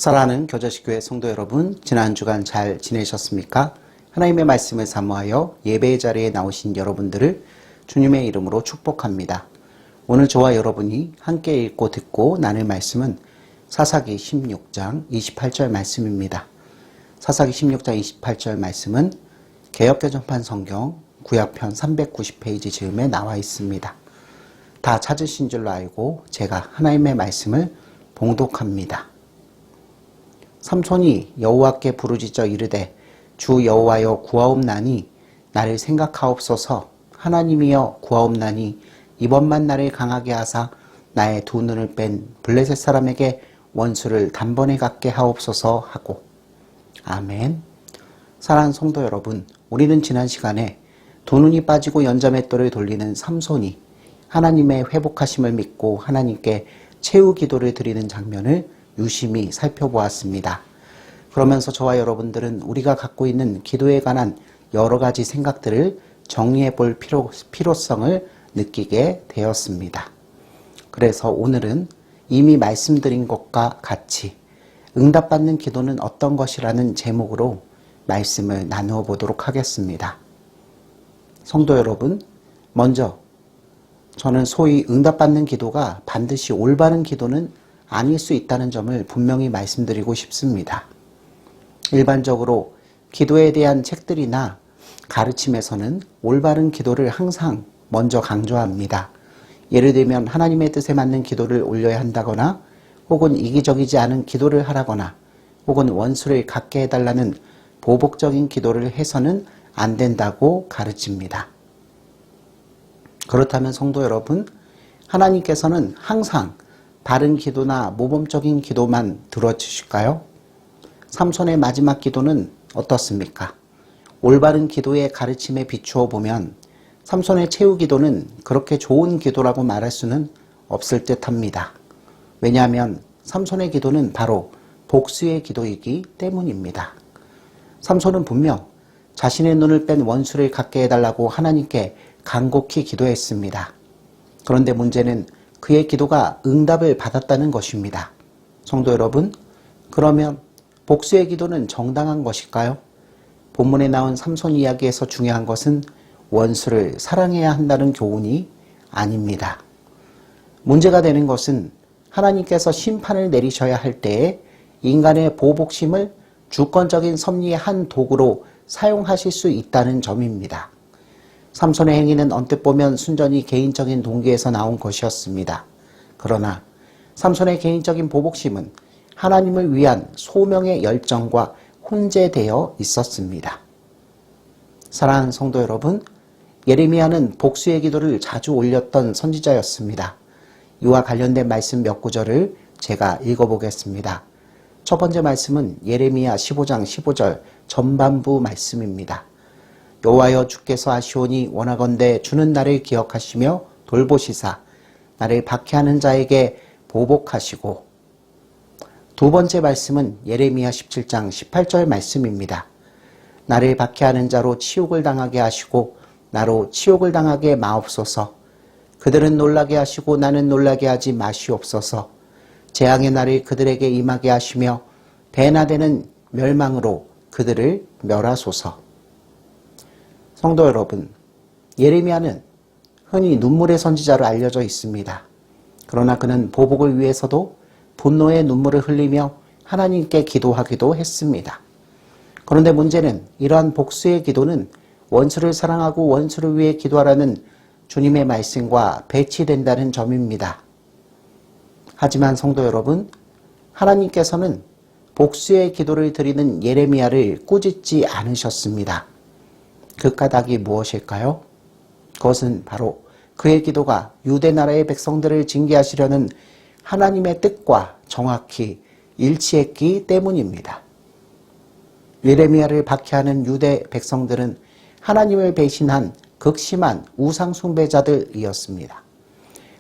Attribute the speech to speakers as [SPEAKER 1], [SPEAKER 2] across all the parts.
[SPEAKER 1] 사랑하는 교저식교회 성도 여러분, 지난 주간 잘 지내셨습니까? 하나님의 말씀을 사모하여 예배의 자리에 나오신 여러분들을 주님의 이름으로 축복합니다. 오늘 저와 여러분이 함께 읽고 듣고 나눌 말씀은 사사기 16장 28절 말씀입니다. 사사기 16장 28절 말씀은 개역개정판 성경 구약편 390페이지 즈음에 나와 있습니다. 다 찾으신 줄로 알고 제가 하나님의 말씀을 봉독합니다. 삼손이 여호와께 부르짖어 이르되 주 여호와여 구하옵나니 나를 생각하옵소서. 하나님이여 구하옵나니 이번만 나를 강하게 하사 나의 두 눈을 뺀 블레셋 사람에게 원수를 단번에 갖게 하옵소서 하고. 아멘. 사랑하는 성도 여러분, 우리는 지난 시간에 두 눈이 빠지고 연자맷돌을 돌리는 삼손이 하나님의 회복하심을 믿고 하나님께 최후 기도를 드리는 장면을 유심히 살펴보았습니다. 그러면서 저와 여러분들은 우리가 갖고 있는 기도에 관한 여러 가지 생각들을 정리해 볼 필요성을 느끼게 되었습니다. 그래서 오늘은 이미 말씀드린 것과 같이 응답받는 기도는 어떤 것이라는 제목으로 말씀을 나누어 보도록 하겠습니다. 성도 여러분, 먼저 저는 소위 응답받는 기도가 반드시 올바른 기도는 아닐 수 있다는 점을 분명히 말씀드리고 싶습니다. 일반적으로 기도에 대한 책들이나 가르침에서는 올바른 기도를 항상 먼저 강조합니다. 예를 들면 하나님의 뜻에 맞는 기도를 올려야 한다거나 혹은 이기적이지 않은 기도를 하라거나 혹은 원수를 갖게 해달라는 보복적인 기도를 해서는 안 된다고 가르칩니다. 그렇다면 성도 여러분, 하나님께서는 항상 바른 기도나 모범적인 기도만 들어주실까요? 삼손의 마지막 기도는 어떻습니까? 올바른 기도의 가르침에 비추어 보면 삼손의 최후 기도는 그렇게 좋은 기도라고 말할 수는 없을 듯합니다. 왜냐하면 삼손의 기도는 바로 복수의 기도이기 때문입니다. 삼손은 분명 자신의 눈을 뺀 원수를 갖게 해달라고 하나님께 간곡히 기도했습니다. 그런데 문제는 그의 기도가 응답을 받았다는 것입니다. 성도 여러분, 그러면 복수의 기도는 정당한 것일까요? 본문에 나온 삼손 이야기에서 중요한 것은 원수를 사랑해야 한다는 교훈이 아닙니다. 문제가 되는 것은 하나님께서 심판을 내리셔야 할 때에 인간의 보복심을 주권적인 섭리의 한 도구로 사용하실 수 있다는 점입니다. 삼손의 행위는 언뜻 보면 순전히 개인적인 동기에서 나온 것이었습니다. 그러나 삼손의 개인적인 보복심은 하나님을 위한 소명의 열정과 혼재되어 있었습니다. 사랑하는 성도 여러분, 예레미야는 복수의 기도를 자주 올렸던 선지자였습니다. 이와 관련된 말씀 몇 구절을 제가 읽어보겠습니다. 첫 번째 말씀은 예레미야 15장 15절 전반부 말씀입니다. 여호와여 주께서 하시오니 원하건대 주는 나를 기억하시며 돌보시사 나를 박해하는 자에게 보복하시고. 두 번째 말씀은 예레미야 17장 18절 말씀입니다. 나를 박해하는 자로 치욕을 당하게 하시고 나로 치욕을 당하게 마옵소서. 그들은 놀라게 하시고 나는 놀라게 하지 마시옵소서. 재앙의 날을 그들에게 임하게 하시며 대나되는 멸망으로 그들을 멸하소서. 성도 여러분, 예레미야는 흔히 눈물의 선지자로 알려져 있습니다. 그러나 그는 보복을 위해서도 분노의 눈물을 흘리며 하나님께 기도하기도 했습니다. 그런데 문제는 이러한 복수의 기도는 원수를 사랑하고 원수를 위해 기도하라는 주님의 말씀과 배치된다는 점입니다. 하지만 성도 여러분, 하나님께서는 복수의 기도를 드리는 예레미야를 꾸짖지 않으셨습니다. 그 까닭이 무엇일까요? 그것은 바로 그의 기도가 유대 나라의 백성들을 징계하시려는 하나님의 뜻과 정확히 일치했기 때문입니다. 예레미야를 박해하는 유대 백성들은 하나님을 배신한 극심한 우상 숭배자들이었습니다.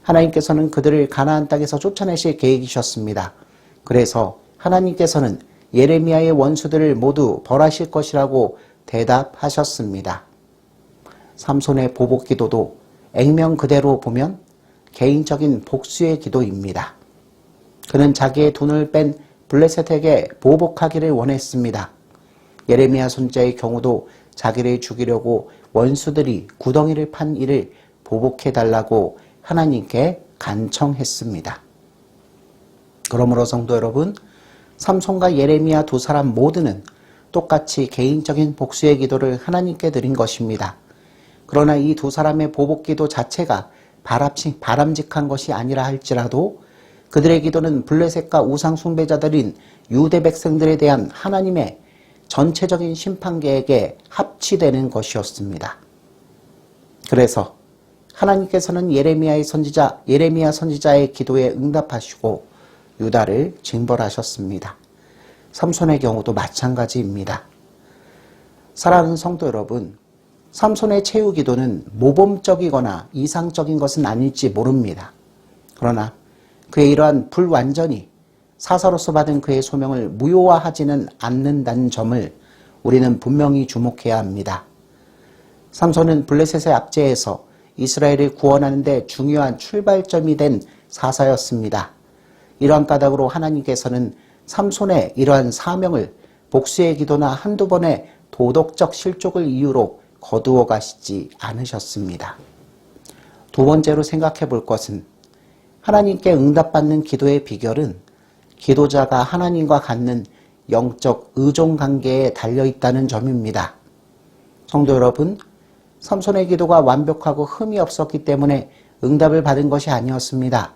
[SPEAKER 1] 하나님께서는 그들을 가나안 땅에서 쫓아내실 계획이셨습니다. 그래서 하나님께서는 예레미야의 원수들을 모두 벌하실 것이라고 대답하셨습니다. 삼손의 보복 기도도 액면 그대로 보면 개인적인 복수의 기도입니다. 그는 자기의 눈을 뺀 블레셋에게 보복하기를 원했습니다. 예레미야 선지자의 경우도 자기를 죽이려고 원수들이 구덩이를 판 이를 보복해달라고 하나님께 간청했습니다. 그러므로 성도 여러분, 삼손과 예레미야 두 사람 모두는 똑같이 개인적인 복수의 기도를 하나님께 드린 것입니다. 그러나 이 두 사람의 보복기도 자체가 바람직한 것이 아니라 할지라도 그들의 기도는 블레셋과 우상 숭배자들인 유대 백성들에 대한 하나님의 전체적인 심판 계획에 합치되는 것이었습니다. 그래서 하나님께서는 예레미야 선지자의 기도에 응답하시고 유다를 징벌하셨습니다. 삼손의 경우도 마찬가지입니다. 사랑하는 성도 여러분, 삼손의 최후 기도는 모범적이거나 이상적인 것은 아닐지 모릅니다. 그러나 그의 이러한 불완전히 사사로서 받은 그의 소명을 무효화하지는 않는다는 점을 우리는 분명히 주목해야 합니다. 삼손은 블레셋의 압제에서 이스라엘을 구원하는 데 중요한 출발점이 된 사사였습니다. 이러한 까닭으로 하나님께서는 삼손의 이러한 사명을 복수의 기도나 한두 번의 도덕적 실족을 이유로 거두어 가시지 않으셨습니다. 두 번째로 생각해 볼 것은 하나님께 응답받는 기도의 비결은 기도자가 하나님과 갖는 영적 의존 관계에 달려있다는 점입니다. 성도 여러분, 삼손의 기도가 완벽하고 흠이 없었기 때문에 응답을 받은 것이 아니었습니다.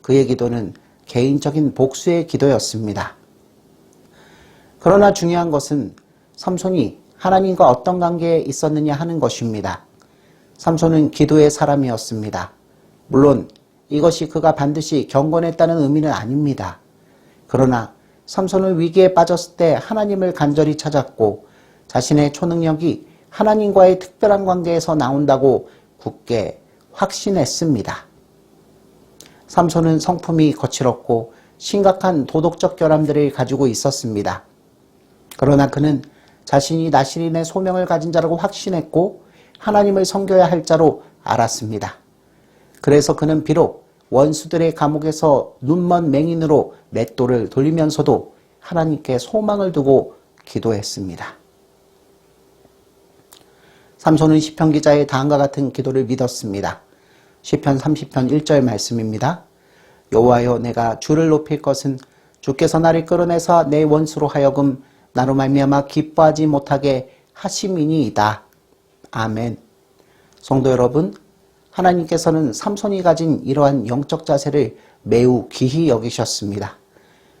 [SPEAKER 1] 그의 기도는 개인적인 복수의 기도였습니다. 그러나 중요한 것은 삼손이 하나님과 어떤 관계에 있었느냐 하는 것입니다. 삼손은 기도의 사람이었습니다. 물론 이것이 그가 반드시 경건했다는 의미는 아닙니다. 그러나 삼손은 위기에 빠졌을 때 하나님을 간절히 찾았고 자신의 초능력이 하나님과의 특별한 관계에서 나온다고 굳게 확신했습니다. 삼손은 성품이 거칠었고 심각한 도덕적 결함들을 가지고 있었습니다. 그러나 그는 자신이 나시린의 소명을 가진 자라고 확신했고 하나님을 섬겨야 할 자로 알았습니다. 그래서 그는 비록 원수들의 감옥에서 눈먼 맹인으로 맷돌을 돌리면서도 하나님께 소망을 두고 기도했습니다. 삼손은 시편 기자의 다음과 같은 기도를 믿었습니다. 시편 30편 1절 말씀입니다. 여호와여, 내가 주를 높일 것은 주께서 나를 끌어내서 내 원수로 하여금 나로 말미암아 기뻐하지 못하게 하심이니이다. 아멘. 성도 여러분, 하나님께서는 삼손이 가진 이러한 영적 자세를 매우 귀히 여기셨습니다.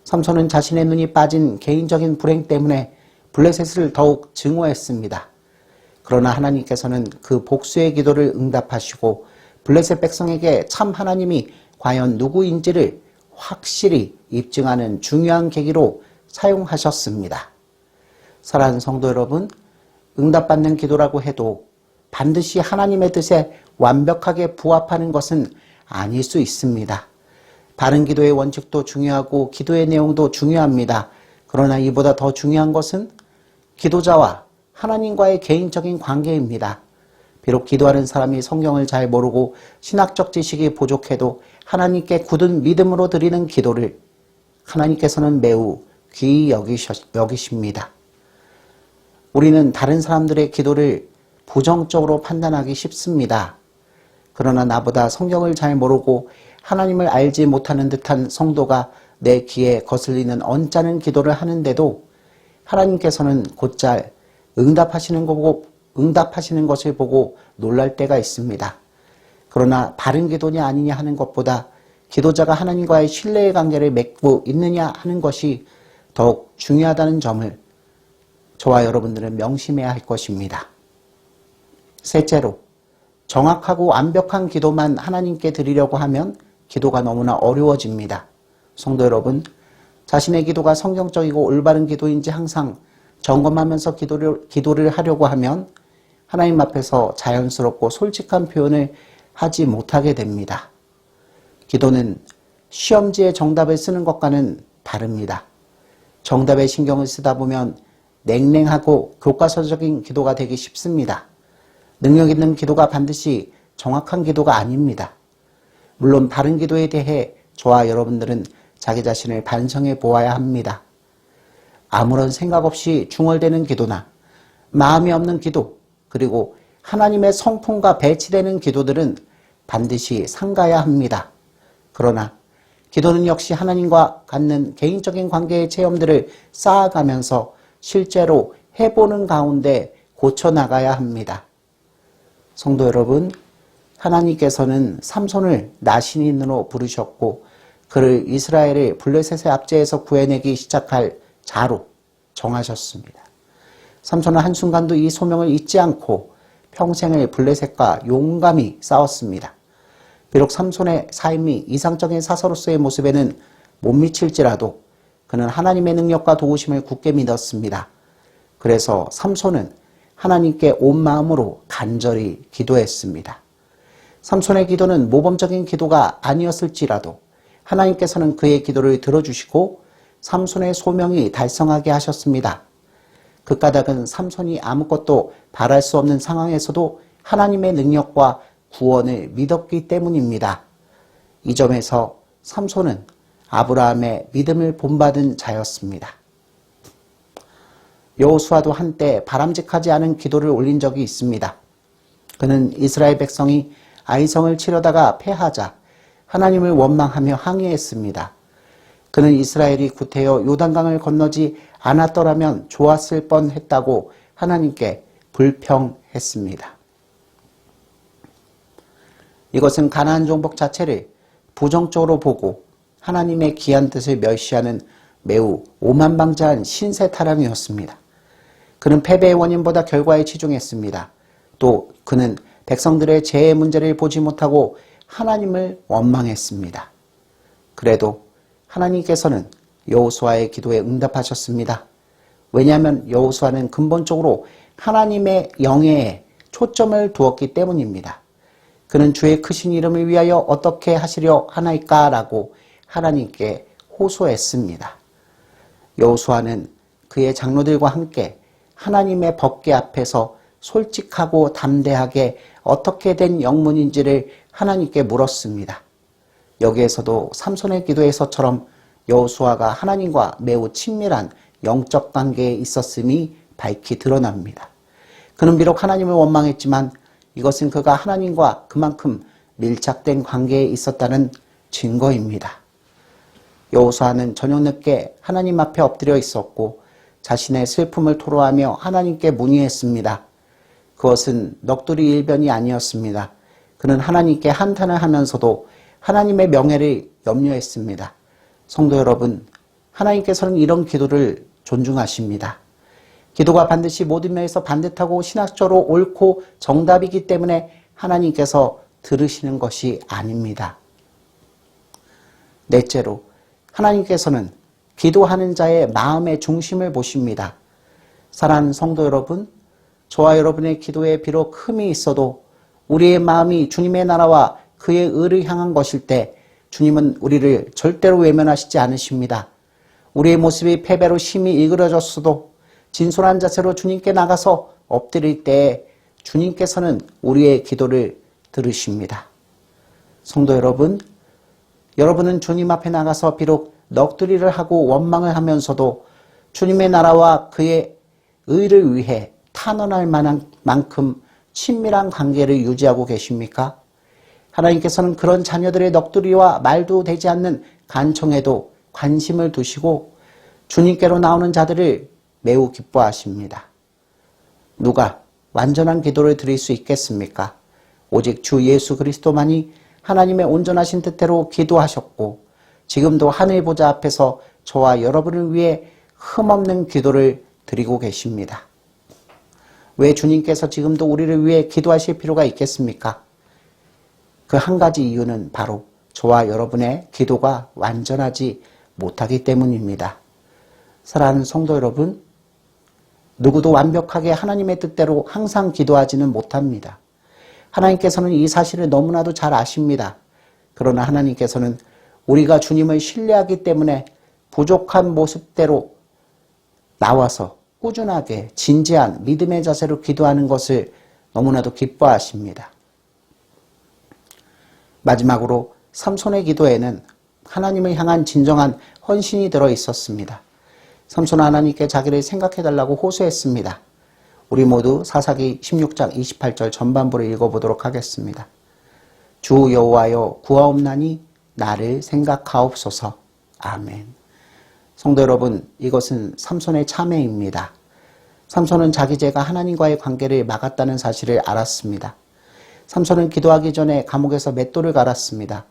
[SPEAKER 1] 삼손은 자신의 눈이 빠진 개인적인 불행 때문에 블레셋을 더욱 증오했습니다. 그러나 하나님께서는 그 복수의 기도를 응답하시고 블레셋 백성에게 참 하나님이 과연 누구인지를 확실히 입증하는 중요한 계기로 사용하셨습니다. 사랑하는 성도 여러분, 응답받는 기도라고 해도 반드시 하나님의 뜻에 완벽하게 부합하는 것은 아닐 수 있습니다. 바른 기도의 원칙도 중요하고 기도의 내용도 중요합니다. 그러나 이보다 더 중요한 것은 기도자와 하나님과의 개인적인 관계입니다. 비록 기도하는 사람이 성경을 잘 모르고 신학적 지식이 부족해도 하나님께 굳은 믿음으로 드리는 기도를 하나님께서는 매우 귀히 여기십니다. 우리는 다른 사람들의 기도를 부정적으로 판단하기 쉽습니다. 그러나 나보다 성경을 잘 모르고 하나님을 알지 못하는 듯한 성도가 내 귀에 거슬리는 언짢은 기도를 하는데도 하나님께서는 곧잘 응답하시는 것을 보고 놀랄 때가 있습니다. 그러나 바른 기도냐 아니냐 하는 것보다 기도자가 하나님과의 신뢰의 관계를 맺고 있느냐 하는 것이 더욱 중요하다는 점을 저와 여러분들은 명심해야 할 것입니다. 셋째로, 정확하고 완벽한 기도만 하나님께 드리려고 하면 기도가 너무나 어려워집니다. 성도 여러분, 자신의 기도가 성경적이고 올바른 기도인지 항상 점검하면서 기도를 하려고 하면 하나님 앞에서 자연스럽고 솔직한 표현을 하지 못하게 됩니다. 기도는 시험지에 정답을 쓰는 것과는 다릅니다. 정답에 신경을 쓰다 보면 냉랭하고 교과서적인 기도가 되기 쉽습니다. 능력 있는 기도가 반드시 정확한 기도가 아닙니다. 물론 바른 기도에 대해 저와 여러분들은 자기 자신을 반성해 보아야 합니다. 아무런 생각 없이 중얼대는 기도나 마음이 없는 기도, 그리고 하나님의 성품과 배치되는 기도들은 반드시 삼가야 합니다. 그러나 기도는 역시 하나님과 갖는 개인적인 관계의 체험들을 쌓아가면서 실제로 해보는 가운데 고쳐나가야 합니다. 성도 여러분, 하나님께서는 삼손을 나신인으로 부르셨고 그를 이스라엘의 블레셋의 압제에서 구해내기 시작할 자로 정하셨습니다. 삼손은 한순간도 이 소명을 잊지 않고 평생을 블레셋과 용감히 싸웠습니다. 비록 삼손의 삶이 이상적인 사서로서의 모습에는 못 미칠지라도 그는 하나님의 능력과 도우심을 굳게 믿었습니다. 그래서 삼손은 하나님께 온 마음으로 간절히 기도했습니다. 삼손의 기도는 모범적인 기도가 아니었을지라도 하나님께서는 그의 기도를 들어주시고 삼손의 소명이 달성하게 하셨습니다. 그 까닭은 삼손이 아무것도 바랄 수 없는 상황에서도 하나님의 능력과 구원을 믿었기 때문입니다. 이 점에서 삼손은 아브라함의 믿음을 본받은 자였습니다. 여호수아도 한때 바람직하지 않은 기도를 올린 적이 있습니다. 그는 이스라엘 백성이 아이성을 치려다가 패하자 하나님을 원망하며 항의했습니다. 그는 이스라엘이 구태여 요단강을 건너지 않았더라면 좋았을 뻔했다고 하나님께 불평했습니다. 이것은 가나안 정복 자체를 부정적으로 보고 하나님의 귀한 뜻을 멸시하는 매우 오만방자한 신세 타령이었습니다. 그는 패배의 원인보다 결과에 치중했습니다. 또 그는 백성들의 죄의 문제를 보지 못하고 하나님을 원망했습니다. 그래도 하나님께서는 여호수아의 기도에 응답하셨습니다. 왜냐하면 여호수아는 근본적으로 하나님의 영예에 초점을 두었기 때문입니다. 그는 주의 크신 이름을 위하여 어떻게 하시려 하나이까라고 하나님께 호소했습니다. 여호수아는 그의 장로들과 함께 하나님의 법궤 앞에서 솔직하고 담대하게 어떻게 된 영문인지를 하나님께 물었습니다. 여기에서도 삼손의 기도에서처럼 여호수아가 하나님과 매우 친밀한 영적 관계에 있었음이 밝히 드러납니다. 그는 비록 하나님을 원망했지만 이것은 그가 하나님과 그만큼 밀착된 관계에 있었다는 증거입니다. 여호수아는 저녁 늦게 하나님 앞에 엎드려 있었고 자신의 슬픔을 토로하며 하나님께 문의했습니다. 그것은 넋두리 일변이 아니었습니다. 그는 하나님께 한탄을 하면서도 하나님의 명예를 염려했습니다. 성도 여러분, 하나님께서는 이런 기도를 존중하십니다. 기도가 반드시 모든 면에서 반듯하고 신학적으로 옳고 정답이기 때문에 하나님께서 들으시는 것이 아닙니다. 넷째로, 하나님께서는 기도하는 자의 마음의 중심을 보십니다. 사랑하는 성도 여러분, 저와 여러분의 기도에 비록 흠이 있어도 우리의 마음이 주님의 나라와 그의 의를 향한 것일 때 주님은 우리를 절대로 외면하시지 않으십니다. 우리의 모습이 패배로 심히 일그러졌어도 진솔한 자세로 주님께 나가서 엎드릴 때에 주님께서는 우리의 기도를 들으십니다. 성도 여러분, 여러분은 주님 앞에 나가서 비록 넋두리를 하고 원망을 하면서도 주님의 나라와 그의 의를 위해 탄원할 만한 만큼 친밀한 관계를 유지하고 계십니까? 하나님께서는 그런 자녀들의 넋두리와 말도 되지 않는 간청에도 관심을 두시고 주님께로 나오는 자들을 매우 기뻐하십니다. 누가 완전한 기도를 드릴 수 있겠습니까? 오직 주 예수 그리스도만이 하나님의 온전하신 뜻대로 기도하셨고 지금도 하늘 보좌 앞에서 저와 여러분을 위해 흠없는 기도를 드리고 계십니다. 왜 주님께서 지금도 우리를 위해 기도하실 필요가 있겠습니까? 그 한 가지 이유는 바로 저와 여러분의 기도가 완전하지 못하기 때문입니다. 사랑하는 성도 여러분, 누구도 완벽하게 하나님의 뜻대로 항상 기도하지는 못합니다. 하나님께서는 이 사실을 너무나도 잘 아십니다. 그러나 하나님께서는 우리가 주님을 신뢰하기 때문에 부족한 모습대로 나와서 꾸준하게 진지한 믿음의 자세로 기도하는 것을 너무나도 기뻐하십니다. 마지막으로 삼손의 기도에는 하나님을 향한 진정한 헌신이 들어 있었습니다. 삼손은 하나님께 자기를 생각해달라고 호소했습니다. 우리 모두 사사기 16장 28절 전반부를 읽어보도록 하겠습니다. 주 여호와여 구하옵나니 나를 생각하옵소서. 아멘. 성도 여러분, 이것은 삼손의 참회입니다. 삼손은 자기 죄가 하나님과의 관계를 막았다는 사실을 알았습니다. 삼손은 기도하기 전에 감옥에서 맷돌을 갈았습니다.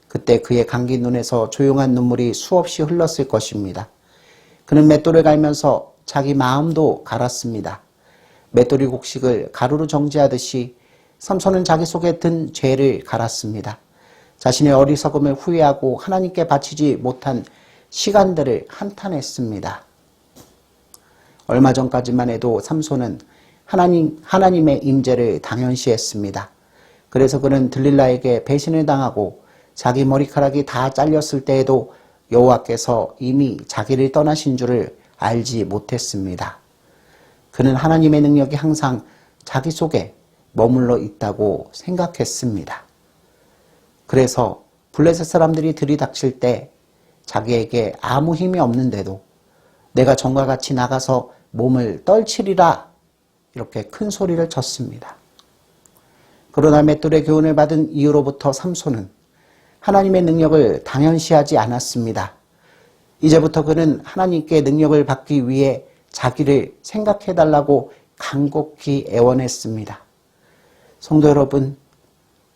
[SPEAKER 1] 그때 그의 감긴 눈에서 조용한 눈물이 수없이 흘렀을 것입니다. 그는 맷돌을 갈면서 자기 마음도 갈았습니다. 맷돌이 곡식을 가루로 정지하듯이 삼손은 자기 속에 든 죄를 갈았습니다. 자신의 어리석음을 후회하고 하나님께 바치지 못한 시간들을 한탄했습니다. 얼마 전까지만 해도 삼손은 하나님의 임재를 당연시했습니다. 그래서 그는 들릴라에게 배신을 당하고 자기 머리카락이 다 잘렸을 때에도 여호와께서 이미 자기를 떠나신 줄을 알지 못했습니다. 그는 하나님의 능력이 항상 자기 속에 머물러 있다고 생각했습니다. 그래서 블레셋 사람들이 들이닥칠 때 자기에게 아무 힘이 없는데도 내가 전과 같이 나가서 몸을 떨치리라 이렇게 큰 소리를 쳤습니다. 그러나 맷돌의 교훈을 받은 이후로부터 삼손은 하나님의 능력을 당연시하지 않았습니다. 이제부터 그는 하나님께 능력을 받기 위해 자기를 생각해달라고 간곡히 애원했습니다. 성도 여러분,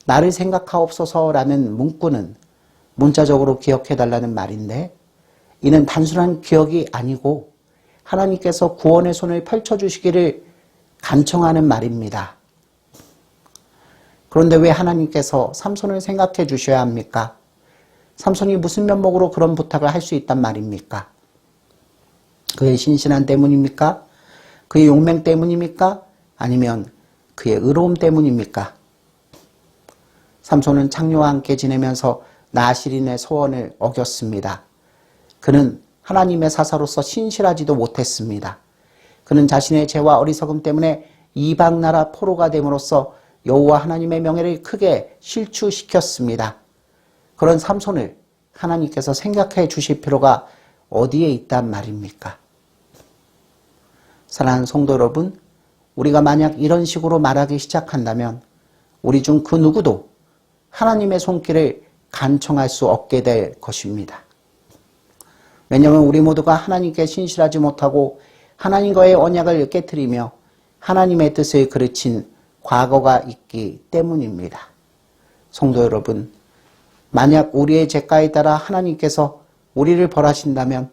[SPEAKER 1] 나를 생각하옵소서라는 문구는 문자적으로 기억해달라는 말인데 이는 단순한 기억이 아니고 하나님께서 구원의 손을 펼쳐주시기를 간청하는 말입니다. 그런데 왜 하나님께서 삼손을 생각해 주셔야 합니까? 삼손이 무슨 면목으로 그런 부탁을 할 수 있단 말입니까? 그의 신실한 때문입니까? 그의 용맹 때문입니까? 아니면 그의 의로움 때문입니까? 삼손은 창녀와 함께 지내면서 나시린의 소원을 어겼습니다. 그는 하나님의 사사로서 신실하지도 못했습니다. 그는 자신의 죄와 어리석음 때문에 이방 나라 포로가 됨으로써 여호와 하나님의 명예를 크게 실추시켰습니다. 그런 삼손을 하나님께서 생각해 주실 필요가 어디에 있단 말입니까? 사랑하는 성도 여러분, 우리가 만약 이런 식으로 말하기 시작한다면 우리 중 그 누구도 하나님의 손길을 간청할 수 없게 될 것입니다. 왜냐하면 우리 모두가 하나님께 신실하지 못하고 하나님과의 언약을 깨트리며 하나님의 뜻을 그르친 과거가 있기 때문입니다. 성도 여러분, 만약 우리의 죄가에 따라 하나님께서 우리를 벌하신다면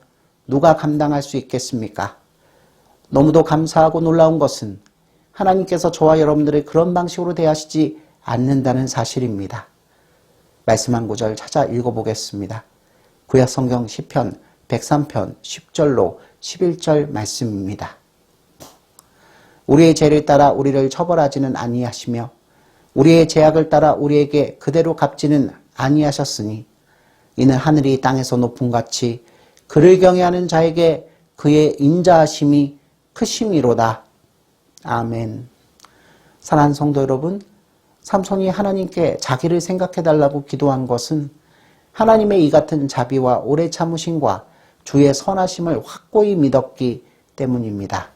[SPEAKER 1] 누가 감당할 수 있겠습니까? 너무도 감사하고 놀라운 것은 하나님께서 저와 여러분들을 그런 방식으로 대하시지 않는다는 사실입니다. 말씀 한 구절 찾아 읽어보겠습니다. 구약 성경 시편 103편 10절로 11절 말씀입니다. 우리의 죄를 따라 우리를 처벌하지는 아니하시며 우리의 죄악을 따라 우리에게 그대로 갚지는 아니하셨으니 이는 하늘이 땅에서 높음같이 그를 경외하는 자에게 그의 인자하심이 크심이로다. 아멘. 사랑하는 성도 여러분, 삼손이 하나님께 자기를 생각해달라고 기도한 것은 하나님의 이 같은 자비와 오래 참으심과 주의 선하심을 확고히 믿었기 때문입니다.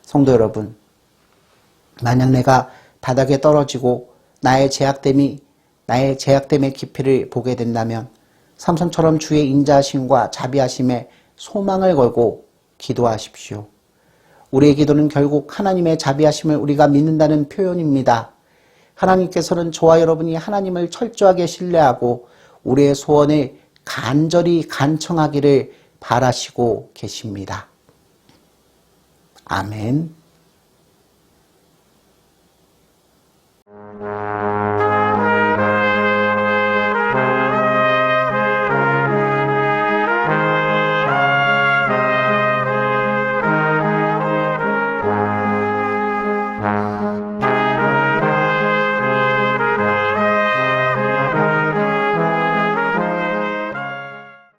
[SPEAKER 1] 성도 여러분, 만약 내가 바닥에 떨어지고 나의 죄악됨의 깊이를 보게 된다면 삼손처럼 주의 인자하심과 자비하심에 소망을 걸고 기도하십시오. 우리의 기도는 결국 하나님의 자비하심을 우리가 믿는다는 표현입니다. 하나님께서는 저와 여러분이 하나님을 철저하게 신뢰하고 우리의 소원을 간절히 간청하기를 바라시고 계십니다. 아멘.